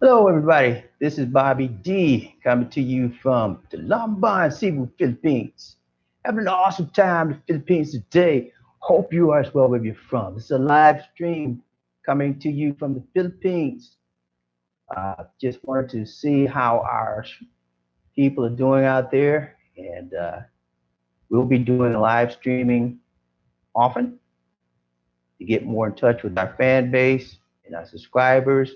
Hello, everybody. This is Bobby D coming to you from the Lamban, Cebu, Philippines. Having an awesome time in the Philippines today. Hope you are as well where you're from. It's a live stream coming to you from the Philippines. Just wanted to see how our people are doing out there, and we'll be doing live streaming often to get more in touch with our fan base and our subscribers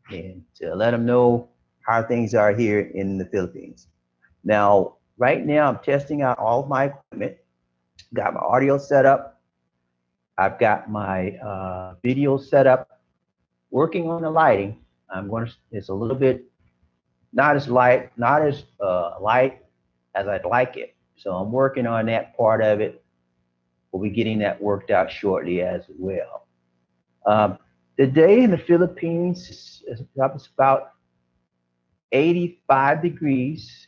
and to let them know how things are here in the Philippines. Now, right now, I'm testing out all of my equipment. Got my audio set up. I've got my video set up. Working on the lighting. It's a little bit not as light as I'd like it. So I'm working on that part of it. We'll be getting that worked out shortly as well. Um, the day in the Philippines is about 85 degrees,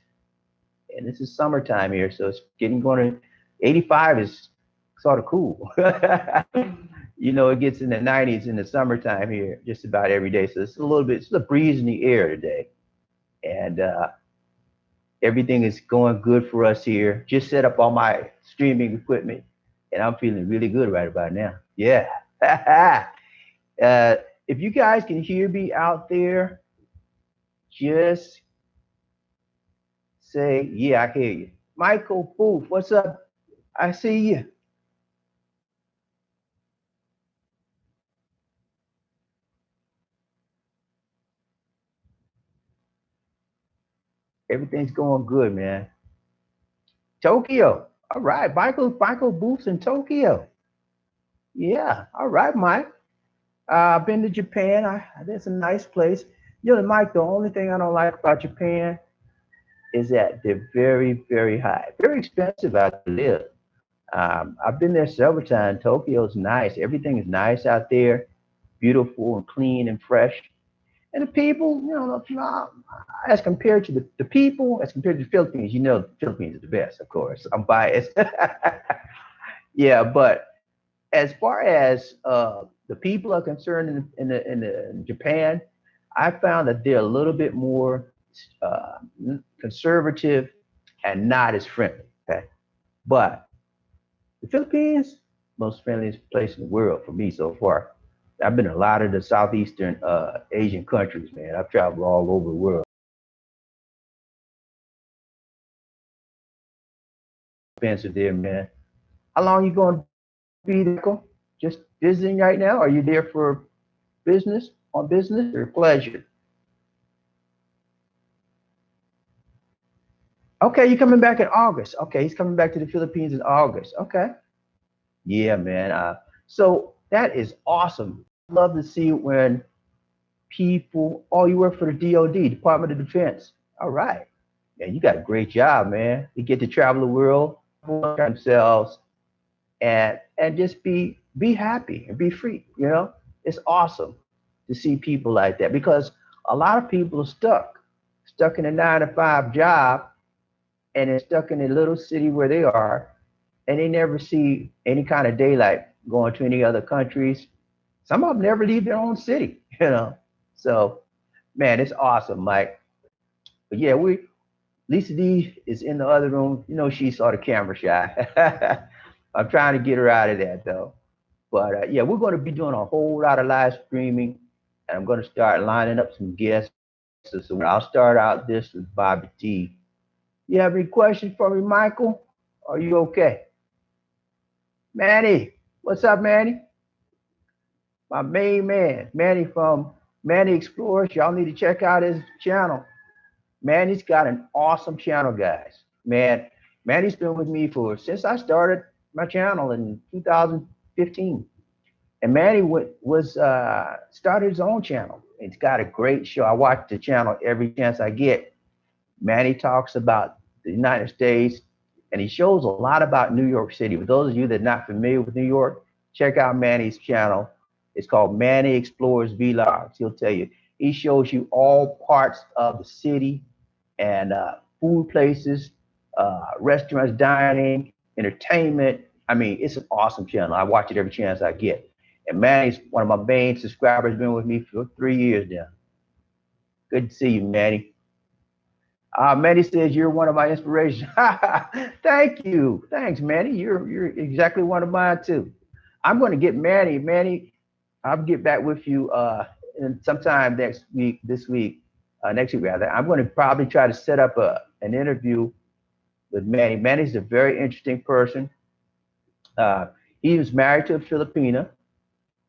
and this is summertime here, so it's getting going to 85 is sort of cool. It gets in the 90s in the summertime here just about every day. So it's a breeze in the air today. And everything is going good for us here. Just set up all my streaming equipment, and I'm feeling really good right about now. Yeah. If you guys can hear me out there, just say, yeah, I hear you. Michael Booth, what's up? I see you. Everything's going good, man. Tokyo. All right. Michael Booth's in Tokyo. Yeah. All right, Mike. I've been to Japan. That's a nice place. Mike, the only thing I don't like about Japan is that they're very, very high, very expensive out to live. I've been there several times. Tokyo's nice. Everything is nice out there, beautiful and clean and fresh. And the people, as compared to the people, as compared to the Philippines, the Philippines is the best, of course. I'm biased. Yeah, but as far as the people are concerned in Japan, I found that they're a little bit more uh, conservative and not as friendly. Okay, but the Philippines, most friendliest place in the world for me so far. I've been in a lot of the southeastern Asian countries, man. I've traveled all over the world. Expensive there, man. How long you going to be there? Just visiting right now? Are you there for business or pleasure? Okay, you're coming back in August. Okay, he's coming back to the Philippines in August. Okay. Yeah, man. So that is awesome. Love to see when people, oh, you work for the DOD, Department of Defense. All right. Yeah, you got a great job, man. You get to travel the world themselves and just be happy and be free. It's awesome to see people like that because a lot of people are stuck in a 9 to 5 job and they're stuck in a little city where they are and they never see any kind of daylight going to any other countries. Some of them never leave their own city. So, man, it's awesome, Mike. But yeah, Lisa D is in the other room. She's sort of camera shy. I'm trying to get her out of that though. But yeah, we're going to be doing a whole lot of live streaming, and I'm going to start lining up some guests. So I'll start out this with Bobby T. You have any questions for me, Michael? Are you okay? Manny, what's up, Manny? My main man, Manny from Manny Explores. Y'all need to check out his channel. Manny's got an awesome channel, guys. Manny's been with me for since I started my channel in 2015. And Manny was started his own channel. It's got a great show. I watch the channel every chance I get. Manny talks about the United States, and he shows a lot about New York City. For those of you that are not familiar with New York, check out Manny's channel. It's called Manny Explores Vlogs. He'll tell you. He shows you all parts of the city and food places, restaurants, dining, entertainment. I mean, it's an awesome channel. I watch it every chance I get. And Manny's one of my main subscribers, been with me for 3 years now. Good to see you, Manny. Manny says you're one of my inspirations. Thank you. Thanks, Manny. You're exactly one of mine too. I'm going to get Manny. Manny, I'll get back with you in sometime next week. This week, next week rather. I'm going to probably try to set up an interview with Manny. Manny's a very interesting person. Uh, he was married to a Filipina,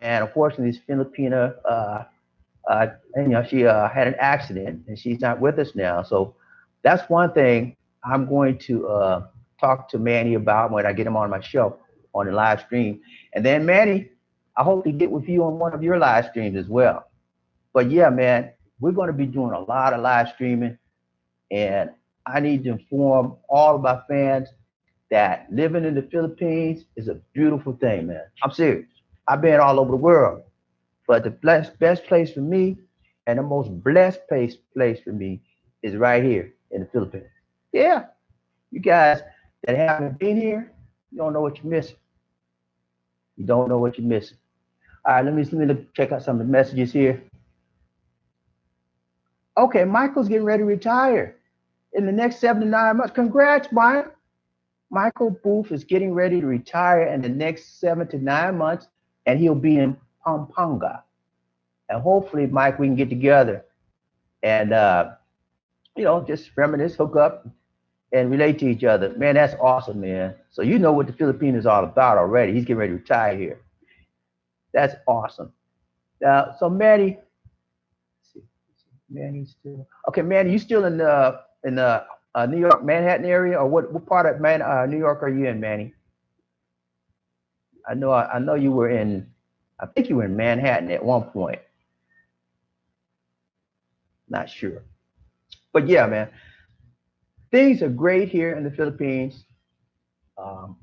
and unfortunately, this Filipina, she had an accident, and she's not with us now. So that's one thing I'm going to talk to Manny about when I get him on my show on the live stream. And then Manny, I hope to get with you on one of your live streams as well. But yeah, man, we're going to be doing a lot of live streaming, and I need to inform all of my fans that living in the Philippines is a beautiful thing, man. I'm serious. I've been all over the world, but the best place for me and the most blessed place for me is right here in the Philippines. Yeah, you guys that haven't been here, you don't know what you're missing. You don't know what you're missing. All right, let me check out some of the messages here. Okay, Michael's getting ready to retire in the next 7 to 9 months. Congrats, Mike. Michael Booth is getting ready to retire in the next 7 to 9 months, and he'll be in Pampanga. And hopefully, Mike, we can get together and just reminisce, hook up, and relate to each other. Man, that's awesome, man. So you know what the Philippines is all about already. He's getting ready to retire here. That's awesome. So Manny, Manny's still okay. Manny, you still in the New York Manhattan area, or what part of New York are you in, Manny? I know you were in. I think you were in Manhattan at one point. Not sure, but yeah, man, things are great here in the Philippines. Um,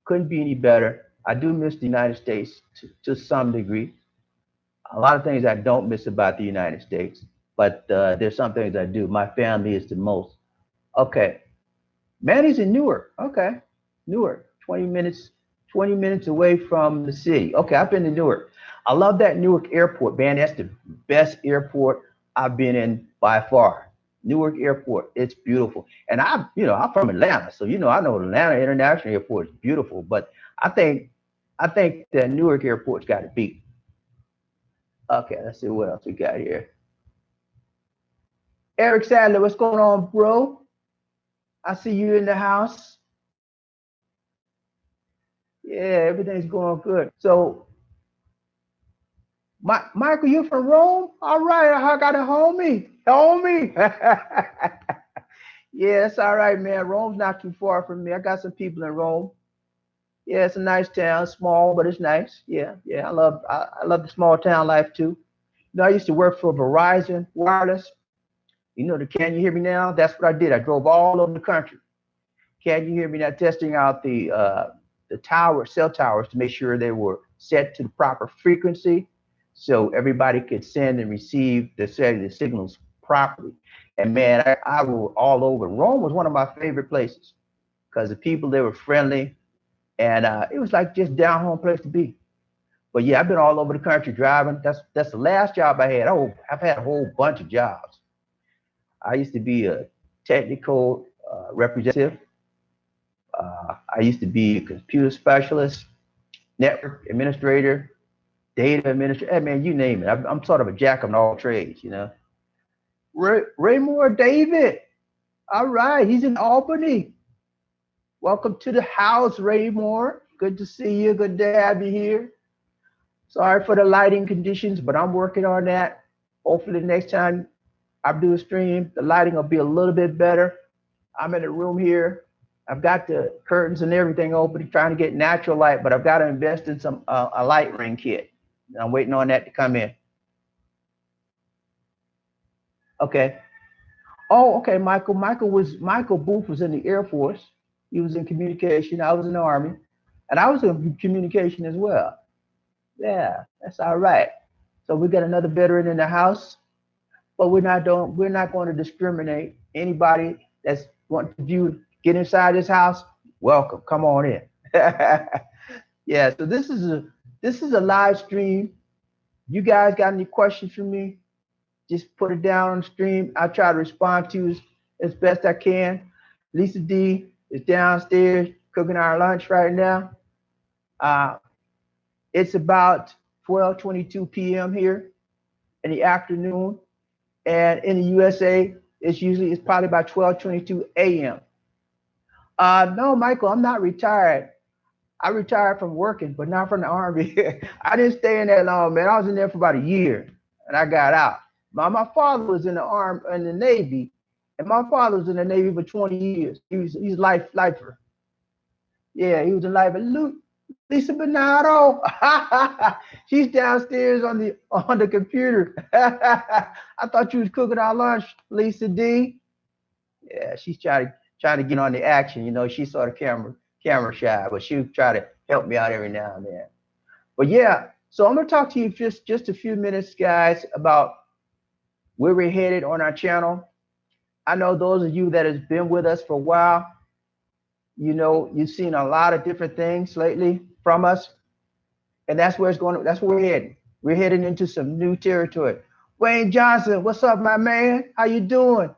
couldn't be any better. I do miss the United States to some degree. A lot of things I don't miss about the United States, but there's some things I do. My family is the most. Okay, Manny's in Newark. Okay, Newark, 20 minutes, 20 minutes away from the city. Okay, I've been to Newark. I love that Newark airport, man. That's the best airport I've been in by far. Newark Airport, it's beautiful. And I'm from Atlanta, so I know Atlanta International Airport is beautiful. But I think, I think the Newark Airport's got to beat. Okay, let's see what else we got here. Eric Sadler, what's going on, bro? I see you in the house. Yeah, everything's going good. So, Michael, you from Rome? All right, I got a homie. Homie. Yeah, it's all right, man. Rome's not too far from me. I got some people in Rome. Yeah, it's a nice town, small, but it's nice. Yeah, yeah. I love the small town life too. I used to work for Verizon Wireless. Can you hear me now? That's what I did. I drove all over the country. Can you hear me now? Testing out the cell towers to make sure they were set to the proper frequency, so everybody could send and receive the cellular signals properly. And man, I was all over. Rome was one of my favorite places because the people they were friendly, and it was like just down home place to be. But yeah, I've been all over the country driving. That's the last job I had. I've had a whole bunch of jobs. I used to be a technical representative. I used to be a computer specialist, network administrator, data administrator. Hey, man, you name it. I'm sort of a jack of all trades. Raymore David. All right, he's in Albany. Welcome to the house, Raymore. Good to see you. Good to have you here. Sorry for the lighting conditions, but I'm working on that. Hopefully, next time I do a stream, the lighting will be a little bit better. I'm in a room here. I've got the curtains and everything open, trying to get natural light, but I've got to invest in some a light ring kit. I'm waiting on that to come in. Okay. Oh, okay, Michael. Michael Booth was in the Air Force. He was in communication. I was in the Army, and I was in communication as well. Yeah, that's all right. So we got another veteran in the house, but we're not going to discriminate. Anybody that's wanting to get inside this house, welcome. Come on in. Yeah. So this is a live stream. You guys got any questions for me? just put it down on the stream. I try to respond to as best I can. Lisa D is downstairs cooking our lunch right now. Uh, it's about 12:22 p.m. here in the afternoon, and in the USA, it's probably about 12:22 a.m. No, Michael, I'm not retired. I retired from working, but not from the Army. I didn't stay in that long, man. I was in there for about a year, and I got out. My father was in the arm in the Navy, and my father was in the Navy for 20 years. He's lifer. Yeah, he was a lifer. Lisa Bernardo, she's downstairs on the computer. I thought you was cooking our lunch, Lisa D. Yeah, she's trying to get on the action. You know, she's sort of camera shy, but she'll try to help me out every now and then. But yeah, so I'm gonna talk to you just a few minutes, guys, about where we're headed on our channel. I know those of you that has been with us for a while, you know, you've seen a lot of different things lately from us, and that's where it's going. That's where we're heading. We're heading into some new territory. Wayne Johnson, what's up, my man? How you doing?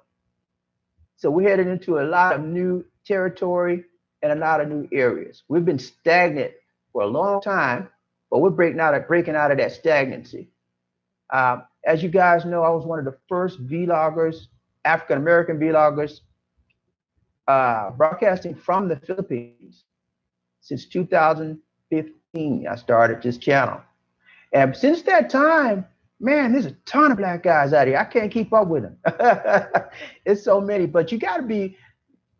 So we're headed into a lot of new territory and a lot of new areas. We've been stagnant for a long time, but we're breaking out of that stagnancy. As you guys know, I was one of the first vloggers, African American vloggers, broadcasting from the Philippines. Since 2015, I started this channel. And since that time, man, there's a ton of black guys out here. I can't keep up with them. It's so many, but you got to be,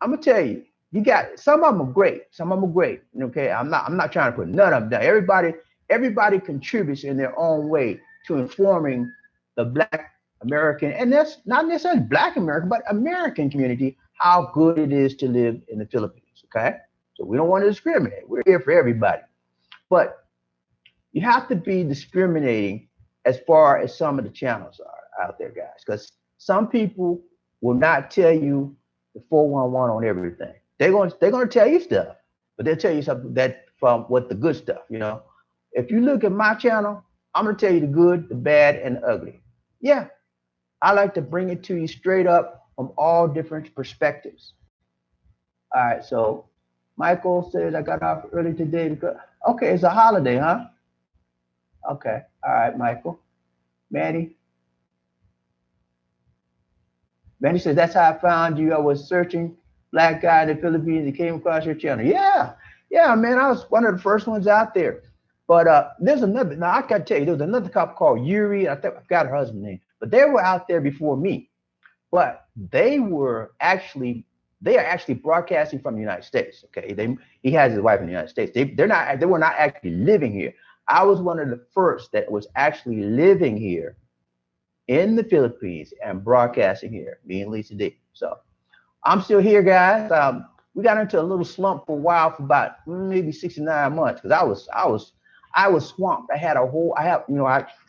I'm gonna tell you, you got some of them are great. Some of them are great. Okay, I'm not trying to put none of them down. Everybody contributes in their own way to informing the Black American, and that's not necessarily Black American, but American community, how good it is to live in the Philippines. Okay, so we don't want to discriminate. We're here for everybody, but you have to be discriminating as far as some of the channels are out there, guys, because some people will not tell you the 411 on everything. They're gonna tell you stuff, but they'll tell you something that from what the good stuff, you know. If you look at my channel, I'm gonna tell you the good, the bad, and the ugly. Yeah, I like to bring it to you straight up from all different perspectives. All right, so Michael says I got off early today because okay, it's a holiday, huh? Okay, all right, Michael. Manny, Manny says that's how I found you. I was searching black guy in the Philippines and came across your channel. Yeah, yeah, man, I was one of the first ones out there. But there's another. Now I gotta tell you, there was another cop called Yuri. I think I forgot her husband's name, but they were out there before me. But they are actually broadcasting from the United States. Okay, he has his wife in the United States. They were not actually living here. I was one of the first that was actually living here in the Philippines and broadcasting here, me and Lisa D. So I'm still here, guys. We got into a little slump for a while, for about maybe 69 months, because I was swamped. I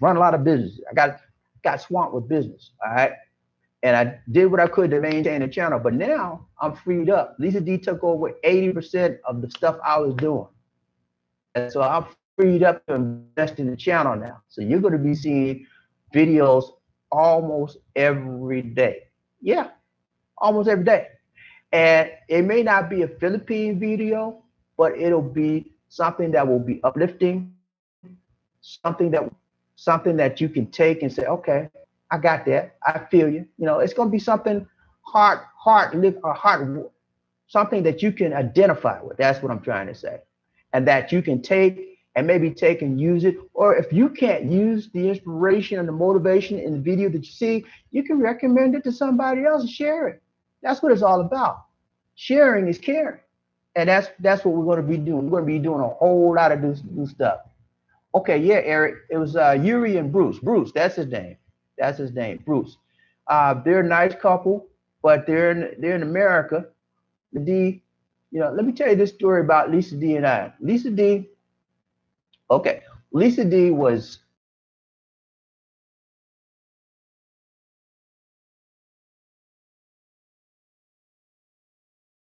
run a lot of business. I got swamped with business. All right. And I did what I could to maintain the channel. But now I'm freed up. Lisa D took over 80% of the stuff I was doing. And so I'm freed up to invest in the channel now. So you're going to be seeing videos almost every day. Yeah, almost every day. And it may not be a Philippine video, but it'll be something that will be uplifting, something that you can take and say, okay, I got that. I feel you. You know, it's going to be something something that you can identify with. That's what I'm trying to say. And that you can take and maybe take and use it. Or if you can't use the inspiration and the motivation in the video that you see, you can recommend it to somebody else and share it. That's what it's all about. Sharing is caring. And that's what we're going to be doing. We're going to be doing a whole lot of new stuff. Okay, yeah, Eric. It was Yuri and Bruce. Bruce, that's his name. That's his name, Bruce. They're a nice couple, but they're in America. D, you know, let me tell you this story about Lisa D and I. Lisa D, okay, Lisa D was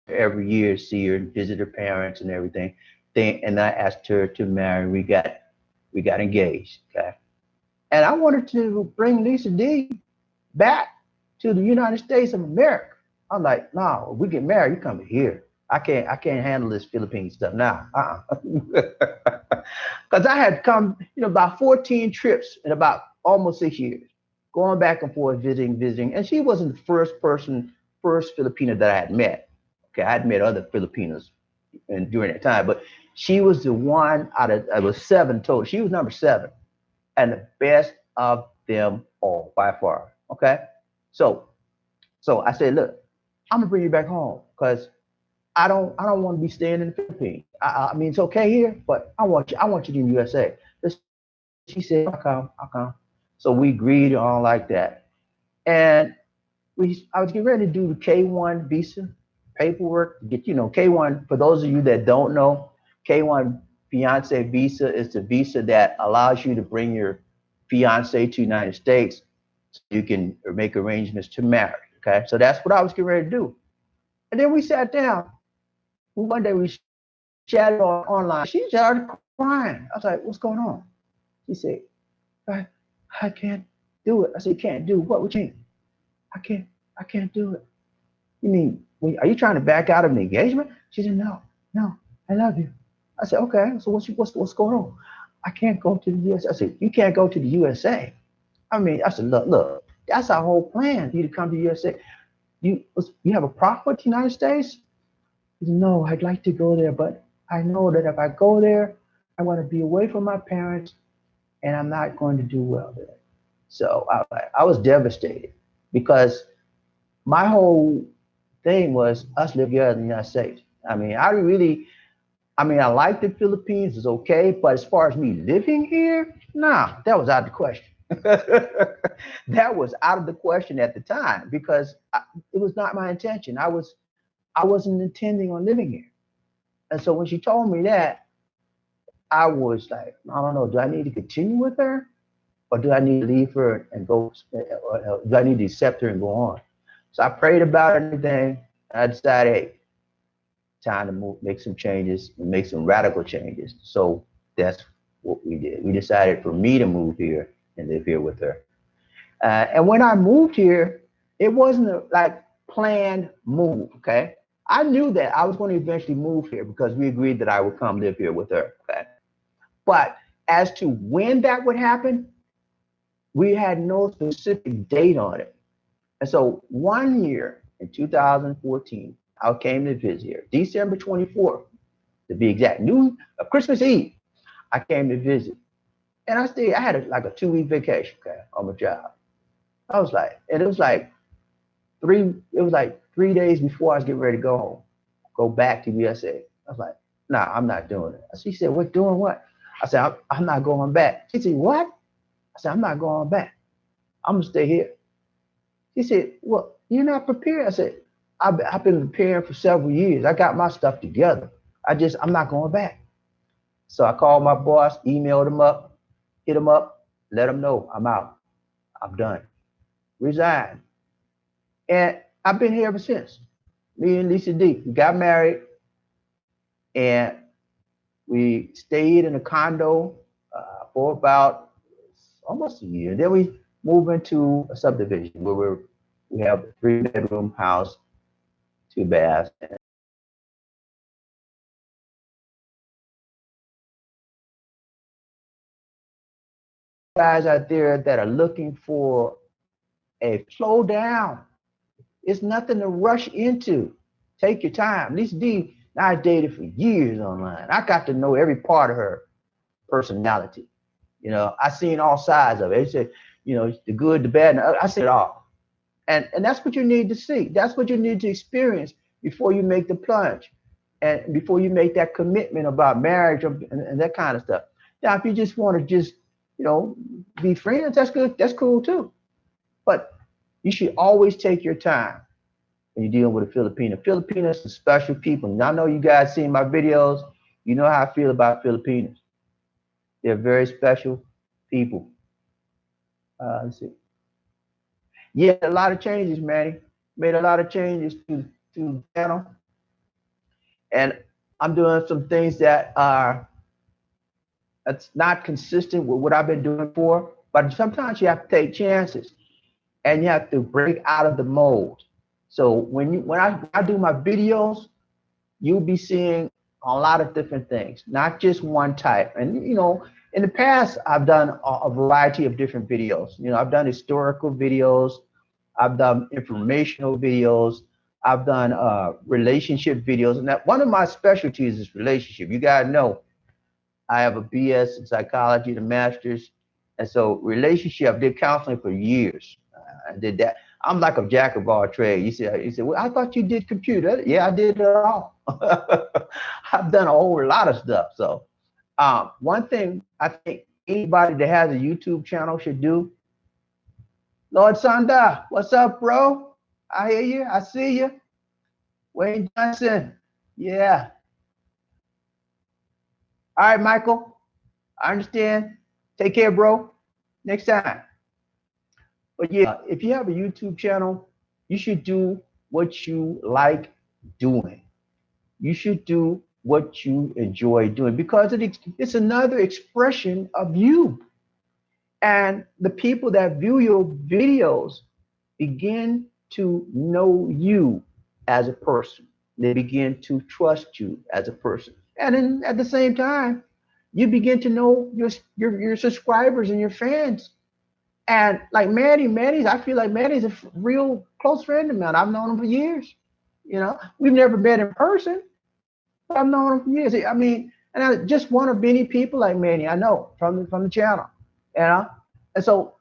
every year see her and visit her parents and everything. And I asked her to marry. We got engaged. Okay, and I wanted to bring Lisa D back to the United States of America. I'm like, no, we get married, you come here. I can't handle this Philippine stuff now. Because I had come, about 14 trips in about almost 6 years, going back and forth, visiting. And she wasn't the first Filipino that I had met. Okay, I had met other Filipinos and during that time, but she was the one out of, I was seven total. She was number seven and the best of them all by far. Okay. So I said, look, I'm gonna bring you back home because I don't want to be staying in the Philippines. I mean, it's okay here, but I want you in the USA. She said, I'll come. So we agreed on like that. And I was getting ready to do the K1 visa paperwork. Get K1. For those of you that don't know, K1 fiance visa is the visa that allows you to bring your fiance to the United States so you can make arrangements to marry. Okay, so that's what I was getting ready to do. And then we sat down. One day we chatted online. She started crying. I was like, "What's going on?" She said, "I, I can't do it." I said, "You can't do what? What you mean?" I can't. I can't do it. You mean, are you trying to back out of an engagement? She said, no, no, I love you. I said, okay, so what's going on? I can't go to the USA. I said, you can't go to the USA. I mean, I said, look, that's our whole plan for you to come to the USA. You have a problem with the United States? He said, no, I'd like to go there, but I know that if I go there, I want to be away from my parents and I'm not going to do well there. So I was devastated because my whole thing was us live together in the United States. I mean, I like the Philippines, it's okay, but as far as me living here, nah, that was out of the question. That was out of the question at the time because it was not my intention. I wasn't intending on living here. And so when she told me that, I was like, I don't know, do I need to continue with her or do I need to leave her and go? Or do I need to accept her and go on? So I prayed about it and everything. And I decided, hey, time to move, make some changes, and make some radical changes. So that's what we did. We decided for me to move here and live here with her. And when I moved here, it wasn't a like planned move. Okay, I knew that I was going to eventually move here because we agreed that I would come live here with her. Okay, but as to when that would happen, we had no specific date on it. And so one year in 2014, I came to visit here, December 24th, to be exact, Christmas Eve. I came to visit, and I stayed. I had like a 2 week vacation, okay, on my job. I was like, and it was like three. It was like 3 days before I was getting ready to go home, go back to USA. I was like, nah, I'm not doing it. She said, what doing what? I said, I'm not going back. She said, what? I said, I'm not going back. I'm gonna stay here. She said, well, you're not prepared. I said, I've been preparing for several years. I got my stuff together. I'm not going back. So I called my boss, emailed him up, hit him up, let him know I'm out. I'm done. Resigned. And I've been here ever since. Me and Lisa D, we got married and we stayed in a condo for about almost a year. Then we moved into a subdivision where we have a 3 bedroom house, 2 baths. Guys out there that are looking for a slow down. It's nothing to rush into. Take your time. Lisa D, I dated for years online. I got to know every part of her personality. I seen all sides of it. They said, the good, the bad, and I see it all. And that's what you need to see. That's what you need to experience before you make the plunge and before you make that commitment about marriage and that kind of stuff. Now, if you just want to you know, be friends, that's good. That's cool too. But you should always take your time when you're dealing with a Filipino. Filipinos are special people. And I know you guys seen my videos. You know how I feel about Filipinos. They're very special people. Let's see. Yeah, a lot of changes, Manny. Made a lot of changes to the channel, and I'm doing some things that's not consistent with what I've been doing before. But sometimes you have to take chances, and you have to break out of the mold. So when I do my videos, you'll be seeing a lot of different things, not just one type. And in the past, I've done a variety of different videos. I've done historical videos, I've done informational videos, I've done relationship videos, and that one of my specialties is relationship. You gotta know I have a BS in psychology, the master's, and so relationship. I did counseling for years. I did that. I'm like a jack of all trades. You said, well, I thought you did computer. Yeah, I did it all. I've done a whole lot of stuff. So, one thing I think anybody that has a YouTube channel should do. Lord Sanda, what's up, bro? I hear you. I see you. Wayne Johnson. Yeah. All right, Michael. I understand. Take care, bro. Next time. But yeah, if you have a YouTube channel, you should do what you like doing. You should do what you enjoy doing because it's another expression of you. And the people that view your videos begin to know you as a person. They begin to trust you as a person. And then at the same time, you begin to know your subscribers and your fans. And like Manny's, I feel like Manny's a real close friend of mine. I've known him for years. We've never met in person, but I've known him for years. I mean, and I just one of many people like Manny I know from the channel. You know, and so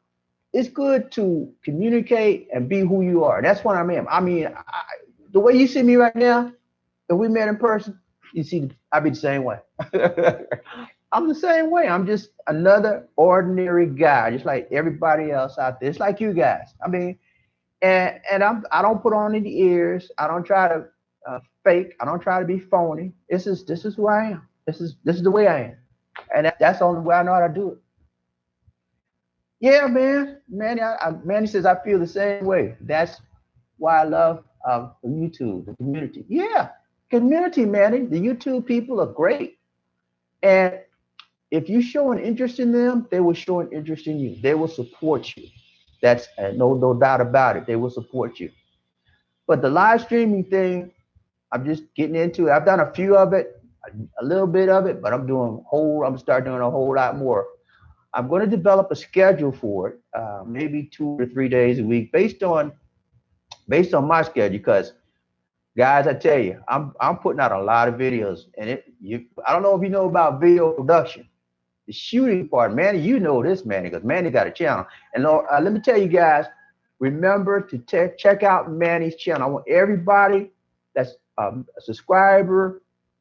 it's good to communicate and be who you are. That's what I am. I mean, the way you see me right now, if we met in person, you see, I'd be the same way. I'm the same way. I'm just another ordinary guy, just like everybody else out there. It's like you guys. I mean, I don't put on any ears. I don't try to fake. I don't try to be phony. This is who I am. This is the way I am, and that's the only way I know how to do it. Yeah, man, Manny says I feel the same way. That's why I love YouTube, the community. Yeah, community, Manny. The YouTube people are great, and if you show an interest in them, they will show an interest in you. They will support you. That's no doubt about it. They will support you. But the live streaming thing, I'm just getting into it. I've done a few of it, a little bit of it, but I'm I'm start doing a whole lot more. I'm going to develop a schedule for it, maybe 2 or 3 days a week, based on my schedule. Because guys, I tell you, I'm putting out a lot of videos, and I don't know if you know about video production, the shooting part. Manny, you know this, Manny, because Manny got a channel. And let me tell you guys, remember to check out Manny's channel. I want everybody that's a subscriber,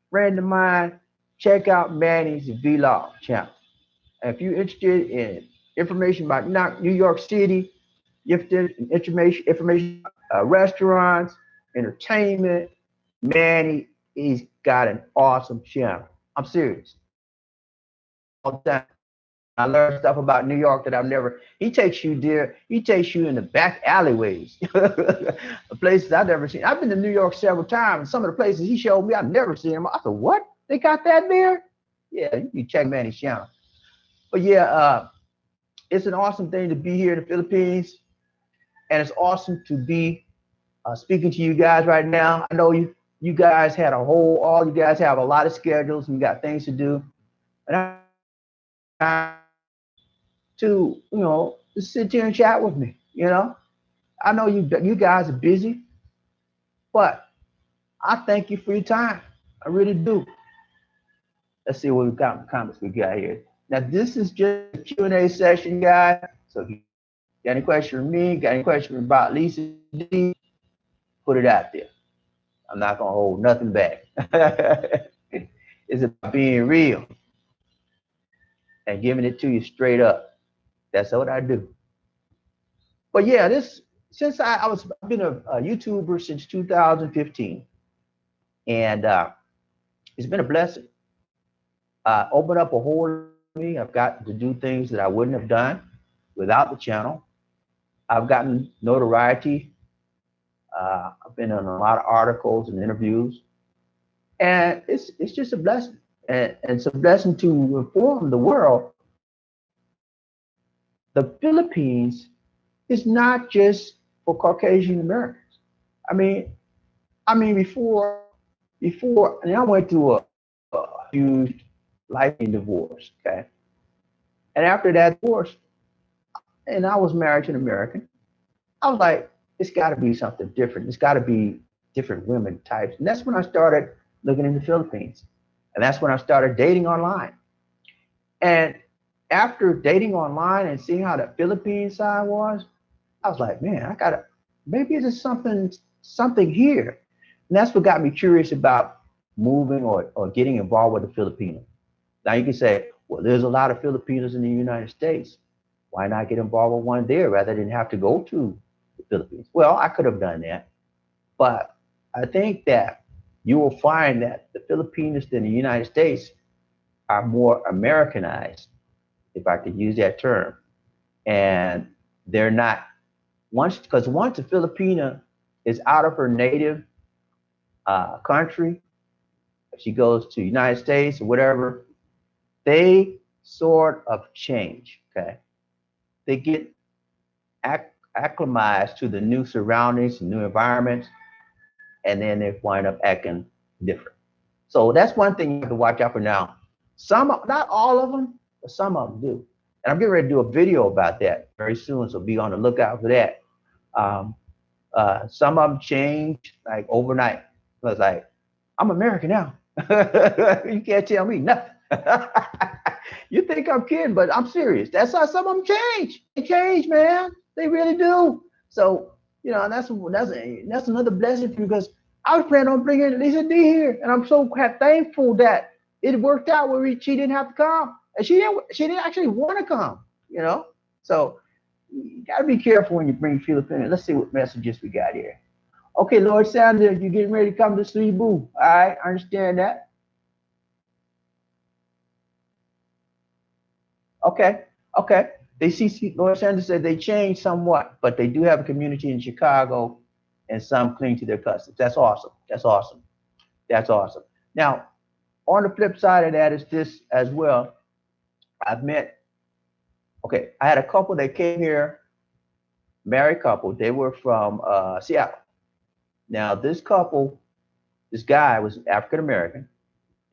friend of mine, check out Manny's vlog channel. And if you're interested in information about New York City, information restaurants, entertainment, Manny, he's got an awesome channel. I'm serious. All the time. I learned stuff about New York that I've never. He takes you there. He takes you in the back alleyways, places I've never seen. I've been to New York several times, and some of the places he showed me, I've never seen them. I said, "What? They got that there?" Yeah, you can check Manny's channel. But yeah, it's an awesome thing to be here in the Philippines, and it's awesome to be speaking to you guys right now. I know you guys all you guys have a lot of schedules and you got things to do, and I to just sit here and chat with me. I know you guys are busy, but I thank you for your time. I really do. Let's see what we got comments we got here. Now this is just a Q&A session, guys. So if you got any question for me, got any question about Lisa D, put it out there. I'm not gonna hold nothing back. It's about being real and giving it to you straight up. That's what I do. But yeah, since I've been a YouTuber since 2015, and it's been a blessing. Opened up a whole lot for me. I've got to do things that I wouldn't have done without the channel. I've gotten notoriety. I've been on a lot of articles and interviews, and it's just a blessing. And it's a blessing to inform the world. The Philippines It's not just for Caucasian Americans. I mean, before, and I went through a huge life divorce, okay? And after that divorce, and I was married to an American, I was like, it's got to be something different. It's got to be different women types. And that's when I started looking in the Philippines. And that's when I started dating online. And after dating online and seeing how the Philippine side was, I was like, man, I gotta, maybe there's something here. And that's what got me curious about moving or getting involved with the Filipino. Now you can say, well, there's a lot of Filipinos in the United States. Why not get involved with one there rather than have to go to the Philippines? Well, I could have done that, but I think that you will find that the Filipinos in the United States are more Americanized, if I could use that term, and they're not once a Filipina is out of her native country, if she goes to the United States or whatever, they sort of change. Okay, they get acclimatized to the new surroundings, new environments, and then they wind up acting different. So that's one thing you have to watch out for now. Some, not all of them, but some of them do. And I'm getting ready to do a video about that very soon, so be on the lookout for that. Um, some of them change like overnight. I was like, I'm American now. You can't tell me nothing. You think I'm kidding, but I'm serious. That's how some of them change. They change, man. They really do. So, that's another blessing because I was planning on bringing Lisa D here, and I'm so thankful that it worked out where she didn't have to come, and she didn't actually want to come. You know, so you got to be careful when you bring Filipinos. Let's see what messages we got here. Okay, Lord Sanders, you're getting ready to come to Cebu. All right, I understand that. Okay, okay. They see Lord Sanders said they changed somewhat, but they do have a community in Chicago, and some cling to their customs. That's awesome. That's awesome. That's awesome. Now, on the flip side of that is this as well. I've met. Okay, I had a couple that came here, married couple. They were from Seattle. Now, this guy was African American,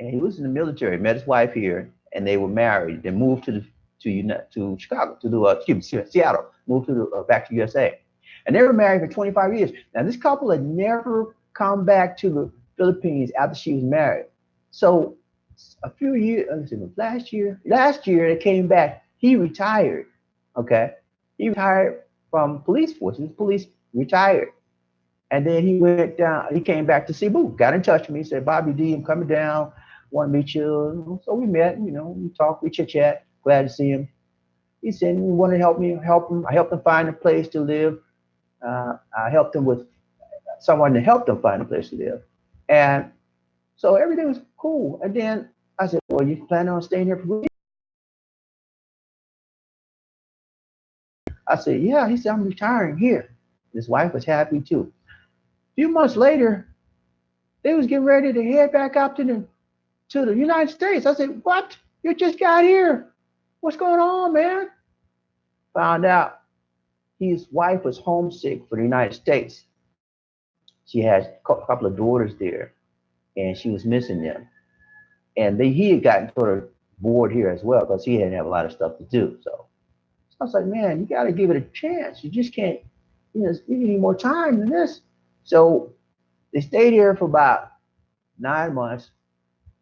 and he was in the military. Met his wife here, and they were married. They moved to Chicago to do excuse me, Seattle. Moved to back to USA, and they were married for 25 years. Now this couple had never come back to the Philippines after she was married. So a few years, last year they came back. He retired. Okay, he retired from police force. He was police retired. And then he went down, he came back to Cebu, got in touch with me, said, Bobby D, I'm coming down, want to meet you. So we met, we talked, we chit chat, glad to see him. He said he wanted to help him. I helped him find a place to live. I helped him with someone to help them find a place to live. And so everything was cool. And then I said, well, you planning on staying here for good? I said, yeah. He said, I'm retiring here. His wife was happy too. A few months later, they was getting ready to head back out to the United States. I said, what? You just got here. What's going on, man? Found out his wife was homesick for the United States. She has a couple of daughters there, and she was missing them. And he had gotten sort of bored here as well because he didn't have a lot of stuff to do. So I was like, man, you got to give it a chance. You just can't, you need more time than this. So they stayed here for about 9 months,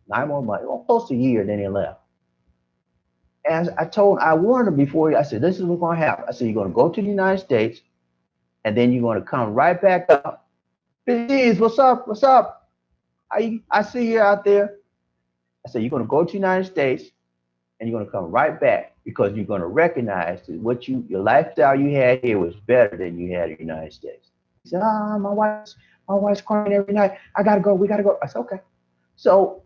9 more months, well, close to a year, then they left. As I warned him before, I said, this is what's going to happen. I said, you're going to go to the United States, and then you're going to come right back up. Please, what's up? What's up? I see you out there. I said, you're going to go to the United States, and you're going to come right back because you're going to recognize that your lifestyle you had here was better than you had in the United States. He said, my wife's crying every night. I got to go. We got to go. I said, okay. So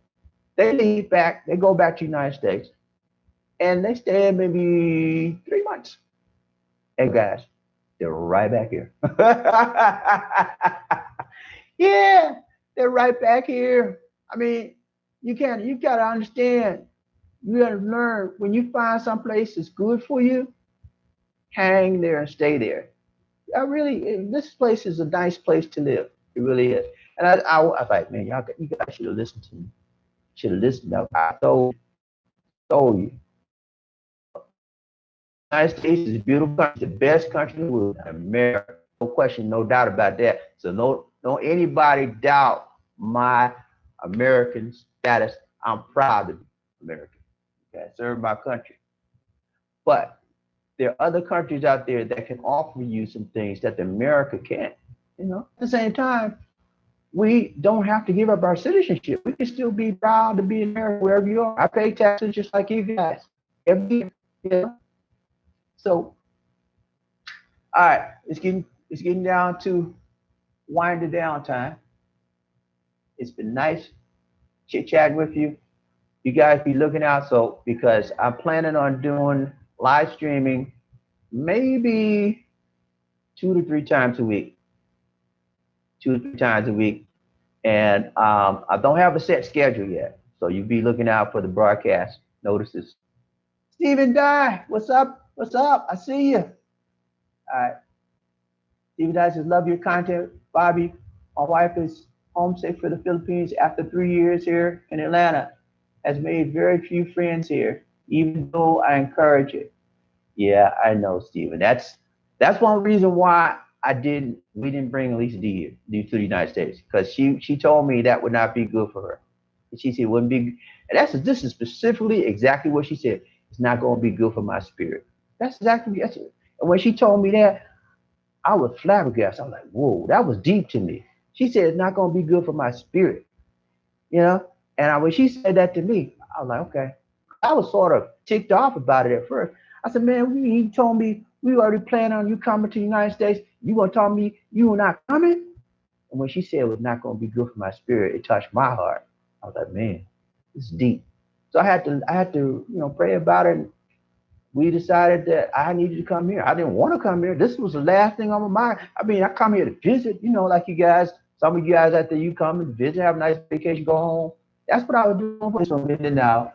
they leave back. They go back to the United States. And they stay maybe 3 months. Hey guys, they're right back here. Yeah, they're right back here. I mean, you gotta understand, you gotta learn when you find some place that's good for you, hang there and stay there. I really, this place is a nice place to live. It really is. And I was like, man, you guys should have listened to me. Should have listened. Told you. United States is a beautiful country, the best country in the world, America. No question, no doubt about that. So don't anybody doubt my American status. I'm proud to be American. Okay, serve my country. But there are other countries out there that can offer you some things that America can't. At the same time, we don't have to give up our citizenship. We can still be proud to be in America wherever you are. I pay taxes just like you guys every year. You know? So, all right, it's getting down to winding down time. It's been nice chit chatting with you. You guys be looking out so because I'm planning on doing live streaming maybe 2 to 3 times a week. 2 to 3 times a week. And I don't have a set schedule yet. So you be looking out for the broadcast notices. Stephen Die, what's up? What's up? I see you. All right. Stephen Die says, love your content. Bobby, my wife is homesick for the Philippines after 3 years here in Atlanta. Has made very few friends here, even though I encourage it. Yeah, I know, Stephen. That's one reason why we didn't bring Elisa D to the United States because she told me that would not be good for her. She said it wouldn't be, and this is specifically exactly what she said. It's not going to be good for my spirit. That's it. And when she told me that, I was flabbergasted. I was like, whoa, that was deep to me. She said it's not going to be good for my spirit, you know. When she said that to me, I was like, okay. I was sort of ticked off about it at first. I said, man, he told me we already planned on you coming to the United States. You gonna tell me you were not coming? And when she said it was not gonna be good for my spirit, it touched my heart. I was like, man, it's deep. So I had to pray about it. And we decided that I needed to come here. I didn't want to come here. This was the last thing on my mind. I mean, I come here to visit, like you guys, some of you guys out there, you come and visit, have a nice vacation, go home. That's what I was doing from Mindanao.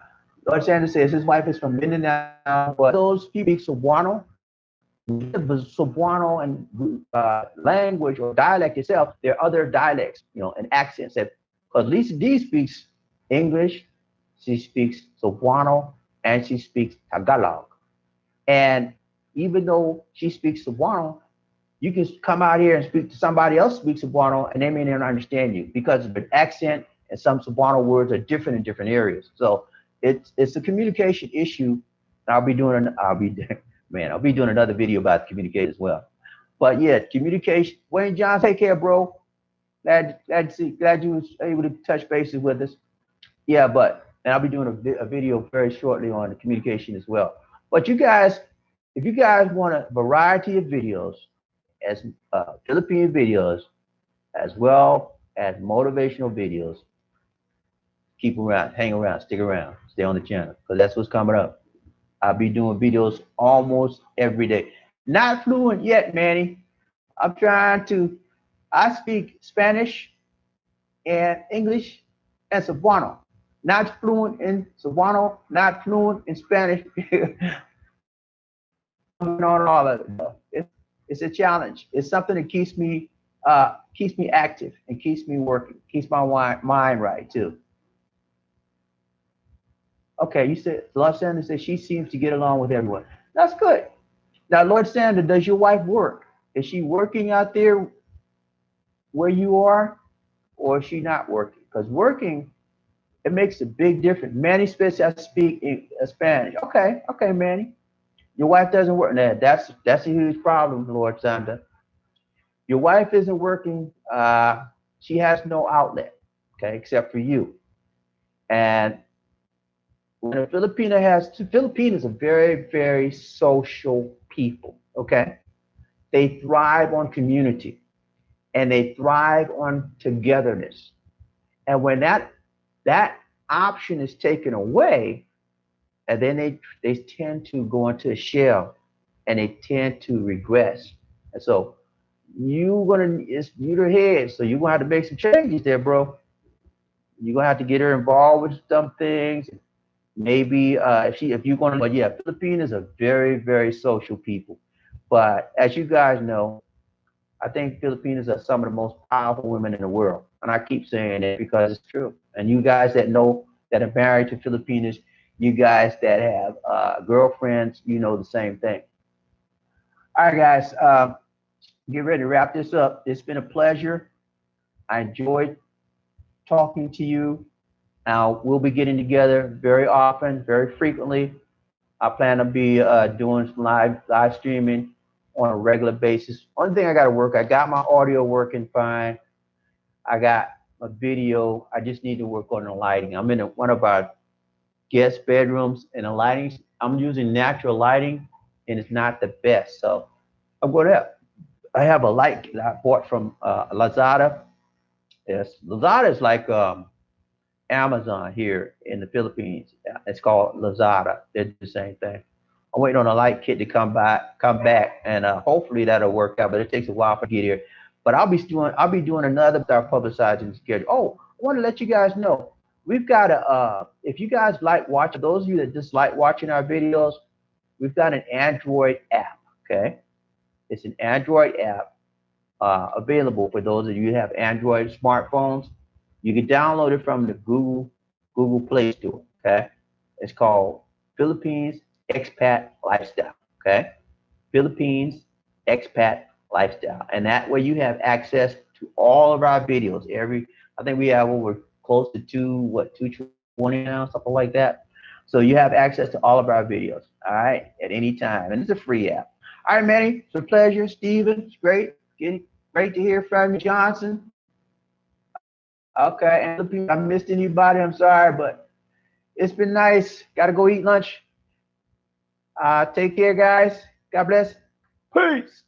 Lord Sanders says his wife is from Mindanao, but those people speak Cebuano. The Cebuano and language or dialect itself, there are other dialects, and accents that, because Lisa D speaks English, she speaks Cebuano, and she speaks Tagalog. And even though she speaks Cebuano, you can come out here and speak to somebody else who speaks Cebuano, and they may not understand you because of the accent and some Cebuano words are different in different areas. So it's a communication issue. I'll be doing another video about communication as well. But yeah, communication. Wayne John, take care, bro. Glad you was able to touch bases with us. Yeah, and I'll be doing a video very shortly on communication as well. But you guys, if you guys want a variety of videos, as Philippine videos, as well as motivational videos, keep around, hang around, stick around, stay on the channel, because that's what's coming up. I'll be doing videos almost every day. Not fluent yet, Manny. I'm trying to. I speak Spanish and English and Cebuano. Not fluent in Cebuano, not fluent in Spanish. On all of it. It's a challenge. It's something that keeps me active and keeps me working, keeps my mind right too. Okay, you said Lord Sanders said she seems to get along with everyone. That's good. Now, Lord Sanders, does your wife work? Is she working out there where you are, or is she not working? Because working, it makes a big difference. Manny Spitz has to speak Spanish. Okay, Manny. Your wife doesn't work. Now, that's a huge problem, Lord Sanders. Your wife isn't working. She has no outlet, okay, except for you. And when a Filipinos are very, very social people, okay? They thrive on community and they thrive on togetherness. And when that option is taken away, and then they tend to go into a shell and they tend to regress. And so you're the head, so you're gonna have to make some changes there, bro. You're gonna have to get her involved with some things. Maybe if you're gonna, but yeah, Filipinos are very, very social people. But as you guys know, I think Filipinos are some of the most powerful women in the world. And I keep saying it because it's true. And you guys that know that are married to Filipinos, you guys that have girlfriends, you know the same thing. All right, guys, get ready to wrap this up. It's been a pleasure. I enjoyed talking to you. Now, we'll be getting together very often, very frequently. I plan to be doing some live streaming on a regular basis. Only thing I got to work, I got my audio working fine. I got a video. I just need to work on the lighting. I'm in one of our guest bedrooms, and the lighting, I'm using natural lighting, and it's not the best. So I'm going to. I have a light that I bought from Lazada. Yes, Lazada is like Amazon here in the Philippines. It's called Lazada. They do the same thing. I'm waiting on a light kit to come back, and hopefully that'll work out. But it takes a while for it to get here. But I'll be doing another with our publicizing schedule. Oh, I want to let you guys know we've got a. If you guys like watching, those of you that just like watching our videos, we've got an Android app. Okay, it's an Android app available for those of you who have Android smartphones. You can download it from the Google Play Store. Okay, it's called Philippines Expat Lifestyle. Okay, Philippines Expat Lifestyle, and that way you have access to all of our videos. I think we have over close to 220 now, something like that. So you have access to all of our videos. All right, at any time, and it's a free app. All right, Manny, it's a pleasure. Steven, it's great to hear from you. Johnson, okay, and Philippines, I missed anybody. I'm sorry, but it's been nice. Got to go eat lunch. Take care, guys. God bless. Peace.